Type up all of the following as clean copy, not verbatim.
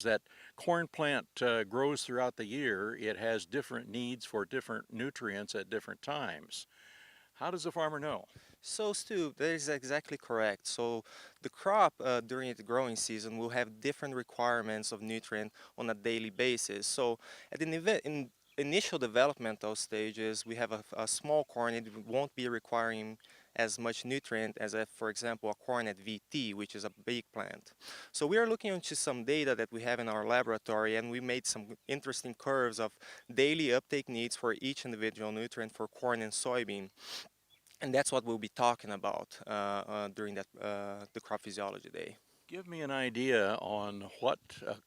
that corn plant grows throughout the year. It has different needs for different nutrients at different times. How does the farmer know? So, Stu, that is exactly correct. So, the crop during the growing season will have different requirements of nutrient on a daily basis. So, at the initial developmental stages, we have a small corn. It won't be requiring as much nutrient as, for example, a corn at VT, which is a big plant. So, we are looking into some data that we have in our laboratory, and we made some interesting curves of daily uptake needs for each individual nutrient for corn and soybean. And that's what we'll be talking about during the crop physiology day. Give me an idea on what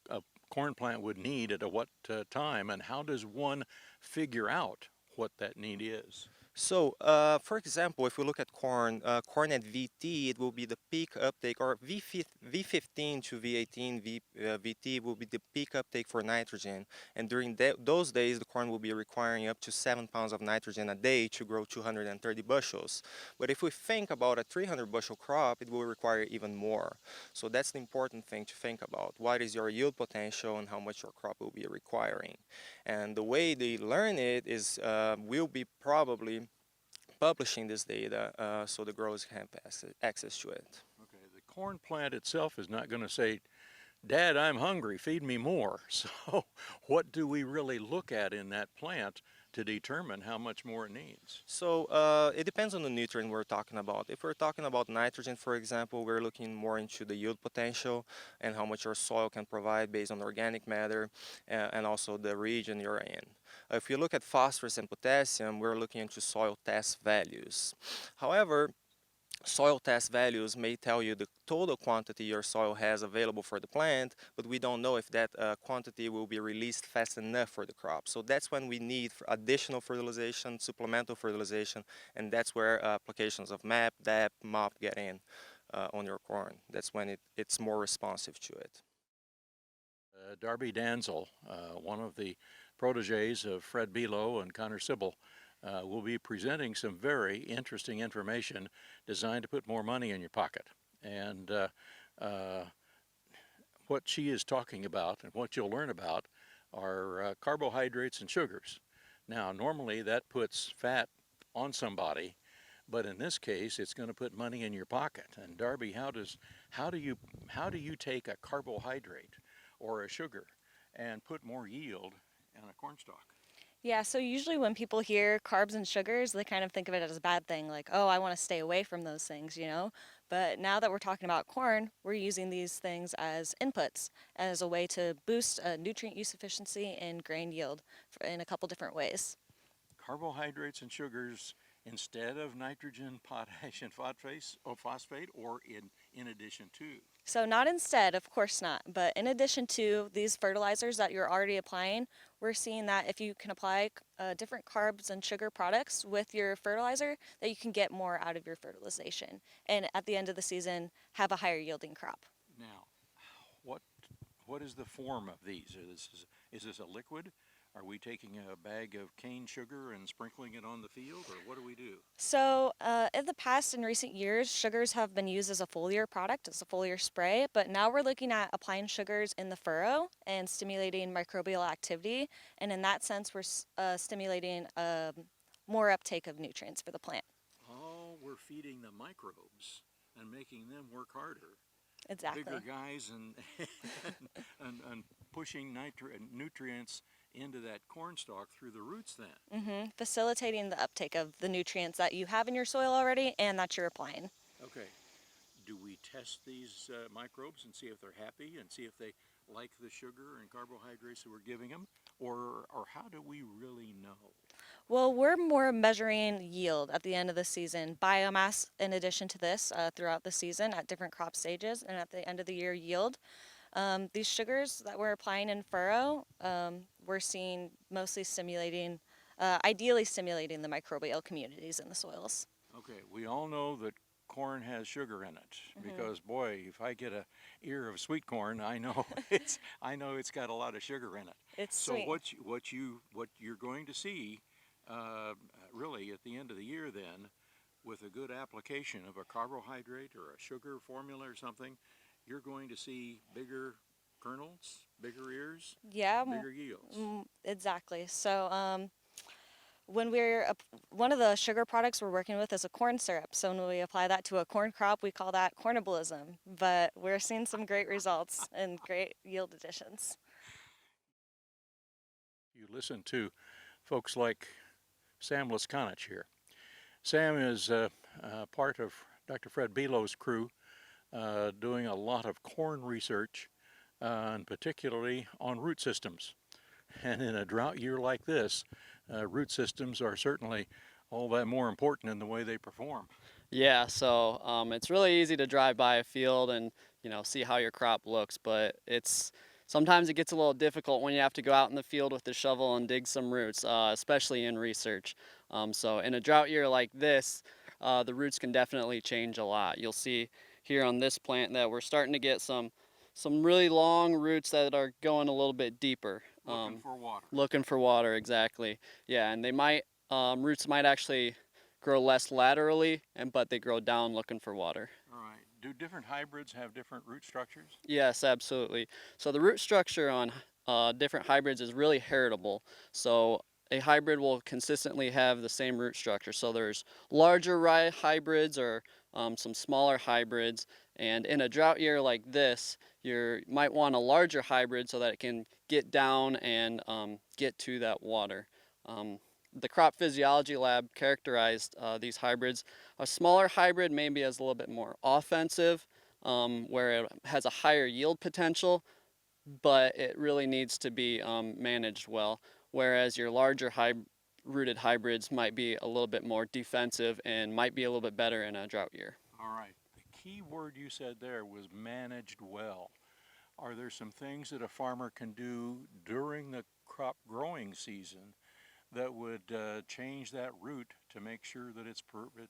a corn plant would need at what time, and how does one figure out what that need is? So, for example, if we look at corn, corn at VT, it will be the peak uptake, or V15 to V18 VT will be the peak uptake for nitrogen. And during those days, the corn will be requiring up to 7 pounds of nitrogen a day to grow 230 bushels. But if we think about a 300 bushel crop, it will require even more. So that's the important thing to think about. What is your yield potential and how much your crop will be requiring? And the way they learn it is we'll be probably publishing this data so the growers can have access to it. Okay, the corn plant itself is not going to say, Dad, I'm hungry, feed me more. So, what do we really look at in that plant to determine how much more it needs? So it depends on the nutrient we're talking about. If we're talking about nitrogen, for example, we're looking more into the yield potential and how much your soil can provide based on organic matter and also the region you're in. If you look at phosphorus and potassium, we're looking into soil test values. However, soil test values may tell you the total quantity your soil has available for the plant, but we don't know if that quantity will be released fast enough for the crop. So that's when we need additional fertilization, supplemental fertilization, and that's where applications of MAP, DAP, MOP get in on your corn. That's when it's more responsive to it. Darby Danzel, one of the proteges of Fred Below and Connor Sible, will be presenting some very interesting information designed to put more money in your pocket. And uh, what she is talking about and what you'll learn about are carbohydrates and sugars. Now, normally that puts fat on somebody, but in this case, it's going to put money in your pocket. And Darby, how do you how do you take a carbohydrate or a sugar and put more yield in a corn stalk? Yeah, so usually when people hear carbs and sugars, they kind of think of it as a bad thing, like, oh, I want to stay away from those things, you know? But now that we're talking about corn, we're using these things as inputs, as a way to boost nutrient use efficiency and grain yield in a couple different ways. Carbohydrates and sugars instead of nitrogen, potash, and phosphate, or in addition to. So, not instead, of course not, but in addition to these fertilizers that you're already applying, we're seeing that if you can apply different carbs and sugar products with your fertilizer, that you can get more out of your fertilization. And at the end of the season, have a higher yielding crop. Now, what what is the form of these? Is this a liquid? Are we taking a bag of cane sugar and sprinkling it on the field, or what do we do? So, in the past, in recent years, sugars have been used as a foliar product, as a foliar spray, but now we're looking at applying sugars in the furrow and stimulating microbial activity. And in that sense, we're stimulating more uptake of nutrients for the plant. Oh, we're feeding the microbes and making them work harder. Bigger Exactly. guys and and pushing nutrients into that corn stalk through the roots then. Facilitating the uptake of the nutrients that you have in your soil already and that you're applying. Okay, do we test these microbes and see if they're happy and see if they like the sugar and carbohydrates that we're giving them? Or how do we really know? Well, we're more measuring yield at the end of the season, biomass in addition to this throughout the season at different crop stages, and at the end of the year, yield. These sugars that we're applying in furrow, we're seeing mostly stimulating, ideally stimulating the microbial communities in the soils. Okay, we all know that corn has sugar in it because boy, if I get a ear of sweet corn, I know it's got a lot of sugar in it. It's So sweet. what you're going to see uh, really at the end of the year then, with a good application of a carbohydrate or a sugar formula or something, you're going to see bigger kernels, bigger ears, Yeah, bigger yields. exactly. So when one of the sugar products we're working with is a corn syrup. So when we apply that to a corn crop, we call that cornablism. But we're seeing some great results and great yield additions. You listen to folks like Sam Leskonich here. Sam is part of Dr. Fred Below's crew doing a lot of corn research, and particularly on root systems. And in a drought year like this, root systems are certainly all that more important in the way they perform. Yeah, so it's really easy to drive by a field and see how your crop looks, but sometimes it gets a little difficult when you have to go out in the field with the shovel and dig some roots, especially in research. So in a drought year like this, the roots can definitely change a lot. You'll see here on this plant that we're starting to get some really long roots that are going a little bit deeper. Looking for water. Looking for water, exactly. Yeah, and they might roots might actually grow less laterally, but they grow down looking for water. All right. Do different hybrids have different root structures? Yes, absolutely. So the root structure on different hybrids is really heritable. So a hybrid will consistently have the same root structure. So there's larger rye hybrids or some smaller hybrids. And in a drought year like this, you might want a larger hybrid so that it can get down and get to that water. The Crop Physiology Lab characterized these hybrids. A smaller hybrid maybe is a little bit more offensive, where it has a higher yield potential, but it really needs to be managed well. Whereas your larger rooted hybrids might be a little bit more defensive and might be a little bit better in a drought year. All right. The key word you said there was managed well. Are there some things that a farmer can do during the crop growing season that would change that root to make sure that it's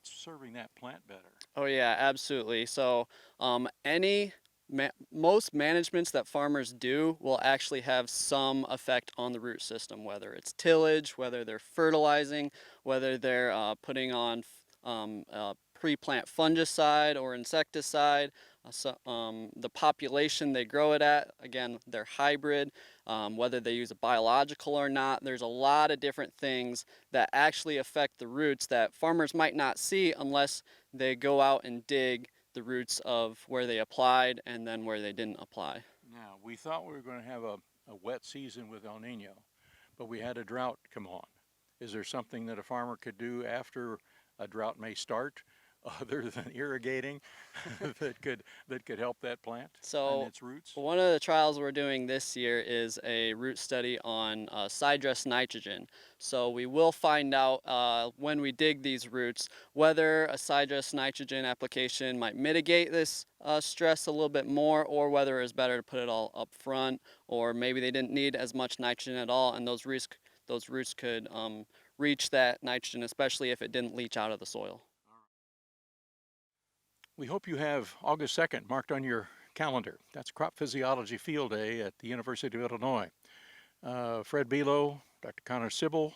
serving that plant better? Oh yeah, absolutely. So most managements that farmers do will actually have some effect on the root system, whether it's tillage, whether they're fertilizing, whether they're putting on pre-plant fungicide or insecticide. The population they grow it at, again, they're hybrid, whether they use a biological or not. There's a lot of different things that actually affect the roots that farmers might not see unless they go out and dig the roots of where they applied and then where they didn't apply. Now, we thought we were going to have a wet season with El Nino, but we had a drought come on. Is there something that a farmer could do after a drought may start other than irrigating that could help that plant and its roots? One of the trials we're doing this year is a root study on sidedress nitrogen. So we will find out when we dig these roots whether a sidedress nitrogen application might mitigate this stress a little bit more, or whether it's better to put it all up front, or maybe they didn't need as much nitrogen at all, and those roots could reach that nitrogen, especially if it didn't leach out of the soil. We hope you have August 2nd marked on your calendar. That's Crop Physiology Field Day at the University of Illinois. Fred Below, Dr. Connor Sible,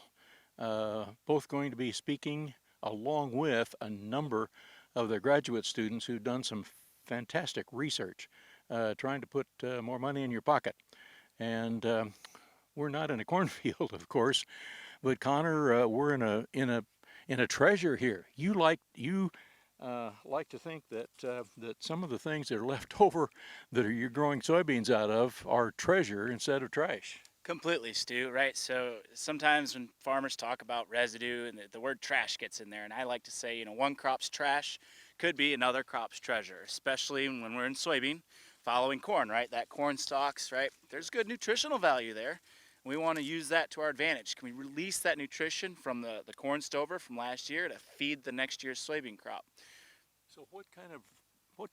both going to be speaking along with a number of the graduate students who've done some fantastic research trying to put more money in your pocket. And we're not in a cornfield, of course, but Connor, we're in a treasure here. You like to think that that some of the things that are left over that you're growing soybeans out of are treasure instead of trash. Completely, Stu, right? So sometimes when farmers talk about residue and the word trash gets in there, and I like to say, one crop's trash could be another crop's treasure, especially when we're in soybean following corn, right? That corn stalks, right? There's good nutritional value there. We want to use that to our advantage. Can we release that nutrition from the corn stover from last year to feed the next year's soybean crop? So what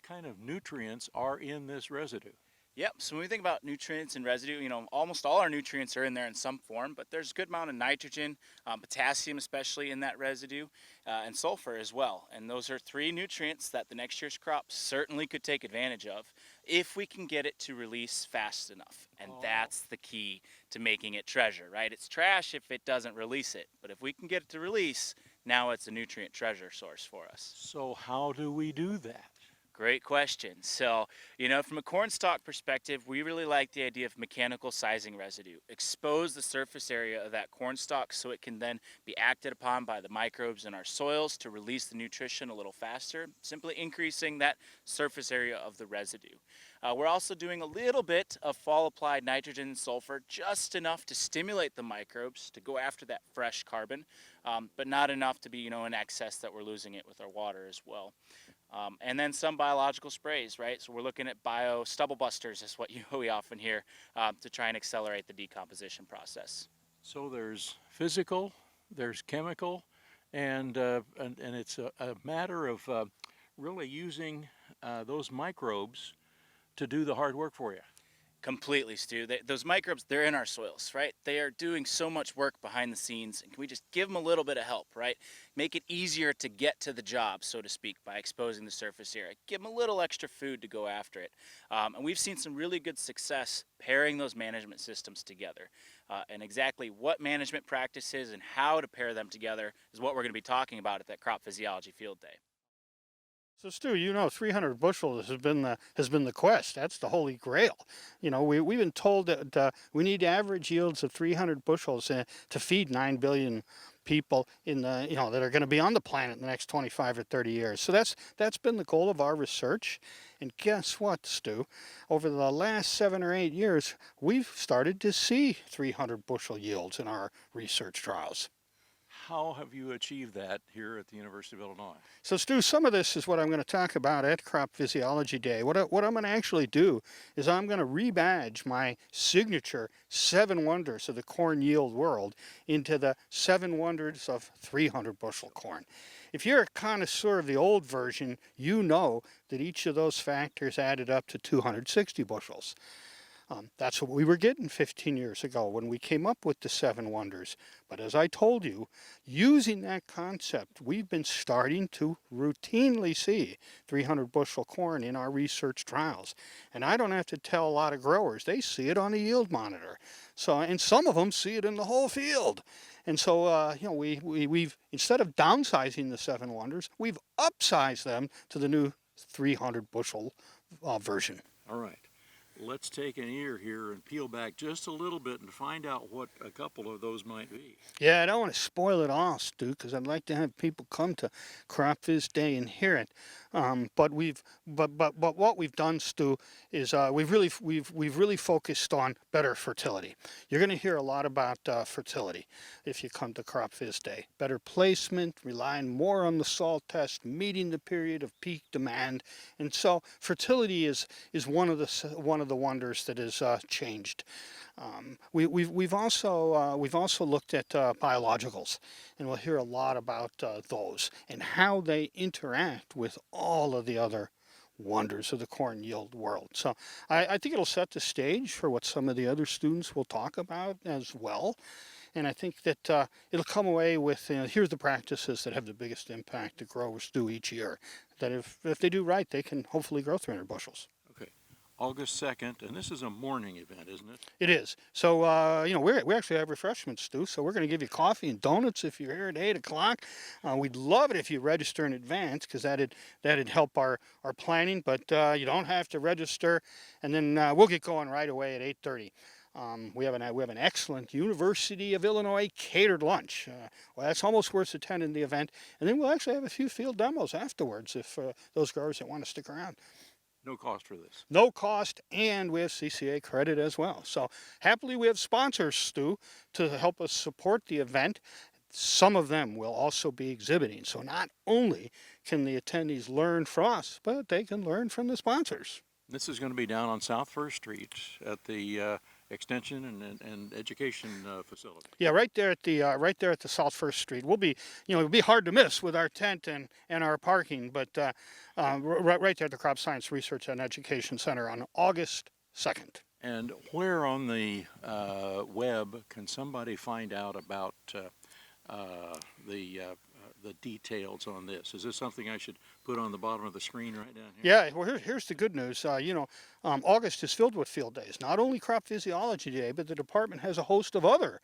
kind of nutrients are in this residue? Yep, so when we think about nutrients and residue, almost all our nutrients are in there in some form, but there's a good amount of nitrogen, potassium especially in that residue, and sulfur as well. And those are three nutrients that the next year's crop certainly could take advantage of if we can get it to release fast enough. And that's the key to making it treasure, right? It's trash if it doesn't release it, but if we can get it to release, now it's a nutrient treasure source for us. So how do we do that? Great question. So, from a corn stalk perspective, we really like the idea of mechanical sizing residue. Expose the surface area of that corn stalk so it can then be acted upon by the microbes in our soils to release the nutrition a little faster, simply increasing that surface area of the residue. We're also doing a little bit of fall applied nitrogen and sulfur, just enough to stimulate the microbes to go after that fresh carbon, but not enough to be, in excess that we're losing it with our water as well. And then some biological sprays, right? So we're looking at bio stubble busters is what we often hear to try and accelerate the decomposition process. So there's physical, there's chemical, and it's a matter of really using those microbes to do the hard work for you. Completely, Stu. Those microbes, they're in our soils, right? They are doing so much work behind the scenes. And can we just give them a little bit of help, right? Make it easier to get to the job, so to speak, by exposing the surface area. Give them a little extra food to go after it. And we've seen some really good success pairing those management systems together. And exactly what management practices and how to pair them together is what we're going to be talking about at that Crop Physiology Field Day. So Stu, 300 bushels has been the quest. That's the holy grail. We've been told that we need average yields of 300 bushels to feed 9 billion people that are going to be on the planet in the next 25 or 30 years. So that's been the goal of our research. And guess what, Stu? Over the last 7 or 8 years, we've started to see 300 bushel yields in our research trials. How have you achieved that here at the University of Illinois? So Stu, some of this is what I'm going to talk about at Crop Physiology Day. What I'm going to actually do is I'm going to rebadge my signature 7 wonders of the corn yield world into the 7 wonders of 300 bushel corn. If you're a connoisseur of the old version, you know that each of those factors added up to 260 bushels. That's what we were getting 15 years ago when we came up with the 7 wonders. But as I told you, using that concept, we've been starting to routinely see 300 bushel corn in our research trials. And I don't have to tell a lot of growers, they see it on the yield monitor. And some of them see it in the whole field. And so, we've, instead of downsizing the 7 wonders, we've upsized them to the new 300 bushel version. All right. Let's take an ear here and peel back just a little bit and find out what a couple of those might be. Yeah, I don't want to spoil it all, Stu, because I'd like to have people come to Crop Phys Day and hear it. But what we've done, Stu, is we've really focused on better fertility. You're going to hear a lot about fertility if you come to Crop Phys Day. Better placement, relying more on the salt test, meeting the period of peak demand, and so fertility is one of the wonders that has changed. We've also looked at biologicals, and we'll hear a lot about those and how they interact with all of the other wonders of the corn yield world. So I think it'll set the stage for what some of the other students will talk about as well. And I think that it'll come away with, here's the practices that have the biggest impact that growers do each year. That if they do right, they can hopefully grow 300 bushels. Okay. August 2nd, and this is a morning event, isn't it? It is. So, we actually have refreshments, Stu. So we're going to give you coffee and donuts if you're here at 8 o'clock. We'd love it if you register in advance because that'd help our planning. But you don't have to register, and then we'll get going right away at 8:30. We have an excellent University of Illinois catered lunch. Well, that's almost worth attending the event. And then we'll actually have a few field demos afterwards if those growers that want to stick around. No cost for this. No cost, and we have CCA credit as well. So happily we have sponsors, Stu, to help us support the event. Some of them will also be exhibiting. So not only can the attendees learn from us, but they can learn from the sponsors. This is going to be down on South First Street at the Extension and Education facility. Yeah, right there at the South First Street. We'll be, it'll be hard to miss with our tent and our parking, but right there at the Crop Science Research and Education Center on August 2nd. And where on the web can somebody find out about the details on this? Is this something I should put on the bottom of the screen right down here? Yeah, well, here's the good news. August is filled with field days. Not only Crop Physiology Day, but the department has a host of other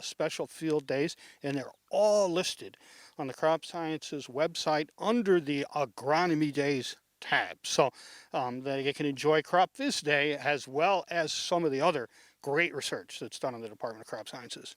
special field days, and they're all listed on the Crop Sciences website under the Agronomy Days have. So they can enjoy Crop Phys Day as well as some of the other great research that's done in the Department of Crop Sciences.